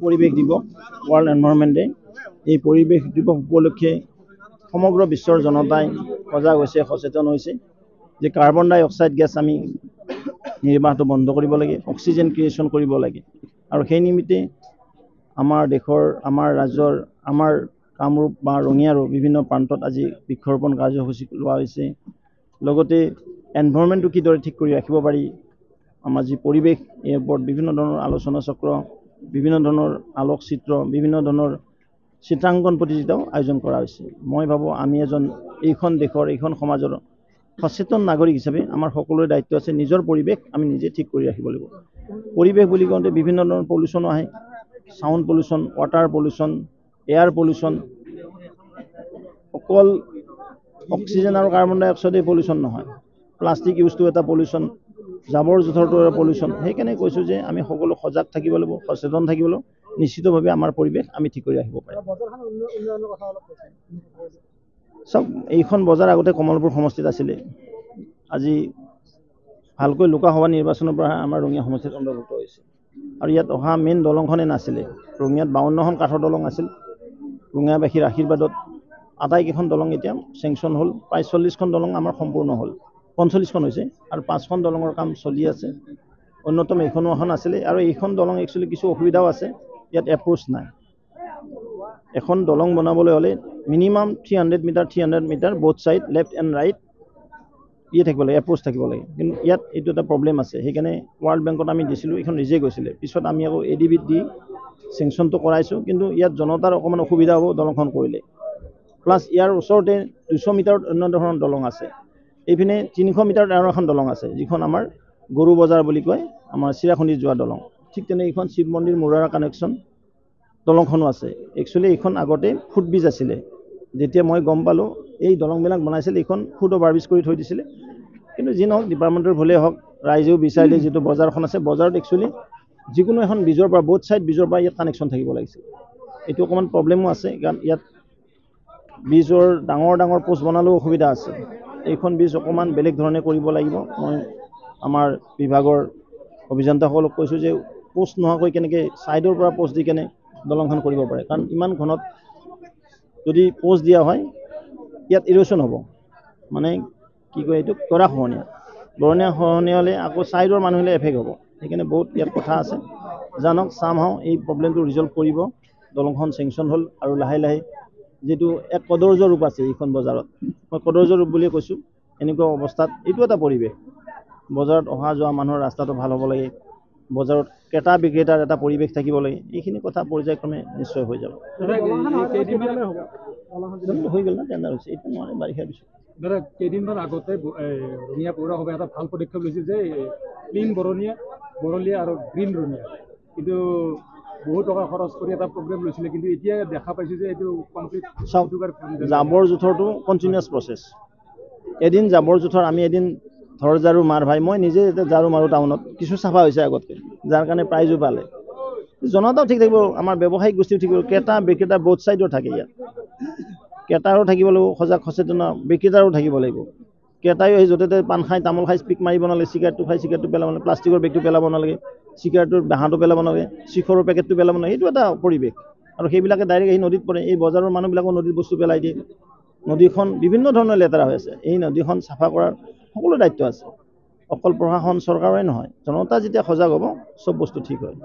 পৰিৱেশ দিৱস world environment day এই পৰিৱেশ দিৱস উপলক্ষে সমগ্ৰ বিশ্বৰ জনতাই সজাগ হৈছে সচেতন হৈছে যে কাৰ্বন ডাই অক্সাইড গেছ আমি নিৰ্বাহটো বন্ধ কৰিব লাগে অক্সিজেন ক্ৰিয়েশ্যন কৰিব লাগে আৰু সেই নিমিত্তে আমাৰ দেশৰ আমাৰ ৰাজ্যৰ আমাৰ কামৰূপ বা ৰঙিয়াৰো বিভিন্ন প্ৰান্তত আজি বৃক্ষৰোপণ কাৰ্যসূচী লোৱা হৈছে লগতে এনভাইৰনমেণ্টটো কিদৰে ঠিক কৰি ৰাখিব পাৰি আমাৰ যি পৰিৱেশ এই ওপৰত বিভিন্ন ধৰণৰ আলোচনা চক্ৰ বিভিন্ন ধৰণৰ আলোকচিত্ৰ বিভিন্ন ধৰণৰ চিত্ৰাংকন প্ৰতিযোগিতাও আয়োজন কৰা হৈছে মই ভাবোঁ আমি এজন এইখন দেশৰ এইখন সমাজৰ সচেতন নাগৰিক হিচাপে আমাৰ সকলোৰে দায়িত্ব আছে নিজৰ পৰিৱেশ আমি নিজে ঠিক কৰি ৰাখিব লাগিব পৰিৱেশ বুলি কওঁতে বিভিন্ন ধৰণৰ পলিউশ্যন আহে sound pollution water pollution air pollution অকল অক্সিজেন আৰু কাৰ্বন ডাই অক্সাইডেই পলিউশ্যন নহয় প্লাষ্টিক ইউজটো এটা পলিউশ্যন জাবৰ জোঁথৰটো এটা পলিউশ্যন সেইকাৰণে কৈছোঁ যে আমি সকলো সজাগ থাকিব লাগিব সচেতন থাকিব লাগিব নিশ্চিতভাৱে আমাৰ পৰিৱেশ আমি ঠিক কৰি ৰাখিব পাৰিম চব এইখন বজাৰ আগতে কমলপুৰ সমষ্টিত আছিলে আজি ভালকৈ লোকসভা নিৰ্বাচনৰ পৰা আমাৰ ৰঙিয়া সমষ্টিত অন্তৰ্ভুক্ত হৈছে আৰু ইয়াত অহা মেইন দলংখনে নাছিলে ৰঙিয়াত 52খন কাঠৰ দলং আছিল ৰঙিয়াবাসীৰ আশীৰ্বাদত আটাইকেইখন দলং এতিয়া চেংচন হ'ল প্ৰায় 40খন দলং আমাৰ সম্পূৰ্ণ হ'ল 45খন হৈছে আৰু 5খন দলঙৰ কাম চলি আছে অন্যতম এইখনো এখন আছিলে আৰু এইখন দলং একচুৱেলি কিছু অসুবিধাও আছে ইয়াত এপ্ৰোচ নাই এখন দলং বনাবলৈ হ'লে minimum 300 metre both side left and right থাকিব লাগে এপ্ৰোচ থাকিব লাগে কিন্তু ইয়াত এইটো এটা প্ৰব্লেম আছে সেইকাৰণে ৱৰ্ল্ড বেংকত আমি দিছিলোঁ এইখন ৰিজেক্ট হৈছিলে পিছত আমি আকৌ এডিবিত দি চেংচনটো কৰাইছোঁ কিন্তু ইয়াত জনতাৰ অকণমান অসুবিধা হ'ব দলংখন কৰিলে প্লাছ ইয়াৰ ওচৰতে 200 মিটাৰত অন্য ধৰণৰ দলং আছে এইপিনে 300 মিটাৰত আৰু এখন দলং আছে যিখন আমাৰ গৰু বজাৰ বুলি কয় আমাৰ চিৰাখুন্দি যোৱা দলং ঠিক তেনে এইখন শিৱ মন্দিৰ মুৰাৰা কানেকশ্যন দলংখনো আছে একচুৱেলি এইখন আগতে ফুটব্ৰিজ আছিলে যেতিয়া মই গম পালোঁ এই দলংবিলাক বনাইছিল এইখন ফুট অভাৰব্ৰিজ কৰি থৈ দিছিলে কিন্তু যি নহওক ডিপাৰ্টমেণ্টৰ ভুলেই হওক ৰাইজেও বিচাৰিলে যিটো বজাৰখন আছে বজাৰত একচুৱেলি যিকোনো এখন ব্ৰিজৰ পৰা বোথ ছাইড ব্ৰিজৰ পৰা ইয়াত কানেকশ্যন থাকিব লাগিছিল এইটো অকণমান প্ৰব্লেমো আছে কাৰণ ইয়াত ব্ৰিজৰ ডাঙৰ ডাঙৰ পোষ্ট বনালেও অসুবিধা আছে এইখন ব্ৰিজ অকণমান বেলেগ ধৰণে কৰিব লাগিব মই আমাৰ বিভাগৰ অভিযন্তাসকলক কৈছোঁ যে পোষ্ট নোহোৱাকৈ কেনেকৈ ছাইডৰ পৰা পোষ্ট দি কেনে দলংখন কৰিব পাৰে কাৰণ ইমান ঘনত যদি পোষ্ট দিয়া হয় ইয়াত ইৰোশ্যন হ'ব মানে কি কয় এইটো গৰাখহনীয়া হ'লে আকৌ ছাইডৰ মানুহলৈ এফেক্ট হ'ব সেইকাৰণে বহুত ইয়াত কথা আছে জানক চামহাও এই প্ৰব্লেমটো ৰিজল্ভ কৰিব দলংখন চেংচন হ'ল আৰু লাহে লাহে যিটো এক কদৰ্য ৰূপ আছে এইখন বজাৰত মই কদৰ্য ৰূপ বুলিয়ে কৈছোঁ এনেকুৱা অৱস্থাত এইটো এটা পৰিৱেশ বজাৰত অহা যোৱা মানুহৰ ৰাস্তাটো ভাল হ'ব লাগে বজাৰত ক্ৰেতা বিক্ৰেতাৰ এটা পৰিৱেশ থাকিব লাগে এইখিনি কথা পৰ্যায়ক্ৰমে নিশ্চয় হৈ যাব হৈ গ'ল না টেণ্ডাৰ হৈছে এইটো নোৱাৰে বাৰিষাৰ পিছত দাদা কেইদিনমান আগতে ৰঙিয়া পৌৰসভাই এটা ভাল পদক্ষেপ লৈছিল যে ক্লিন বৰলীয়া আৰু গ্ৰীণ ৰঙিয়া কিন্তু বহুত টকা খৰচ কৰি এটা প্ৰগ্ৰেম লৈছিলে কিন্তু এতিয়া দেখা পাইছোঁ যে এইটো কমপ্লিট জাবৰ জোঁথৰটো কণ্টিনিউৱাছ প্ৰচেছ এদিন জাবৰ জোঁথৰ আমি এদিন ধৰ ঝাৰু মাৰ ভাই মই নিজে এতিয়া ঝাৰু মাৰোঁ টাউনত কিছু চাফা হৈছে আগতকৈ যাৰ কাৰণে প্ৰাইজো পালে জনতাও ঠিক থাকিব আমাৰ ব্যৱসায়িক গোষ্ঠীও ঠিক থাকিব ক্ৰেতা বিক্ৰেতা বোথ ছাইডৰ থাকে ইয়াত ক্ৰেতাৰো থাকিব লাগিব সজাগ সচেতন বিক্ৰেতাৰো থাকিব লাগিব ক্ৰেতাইও সেই য'তে ত'তে পাণ খাই তামোল খাই স্পিক মাৰিব নালাগে চিগাৰেটটো খাই চিগাৰেটটো পেলাব নালাগে প্লাষ্টিকৰ বেগটো পেলাব নালাগে চিগাৰেটৰ বাঁহাটো পেলাব নালাগে চিখৰৰ পেকেটটো পেলাব নালাগে এইটো এটা পৰিৱেশ আৰু সেইবিলাকে ডাইৰেক্ট এই নদীত পৰে এই বজাৰৰ মানুহবিলাকো নদীত বস্তু পেলাই দিয়ে নদীখন বিভিন্ন ধৰণৰ লেতেৰা হৈ আছে এই নদীখন চাফা কৰাৰ সকলো দায়িত্ব আছে অকল প্ৰশাসন চৰকাৰৰে নহয় জনতা যেতিয়া সজাগ হ'ব চব বস্তু ঠিক হয়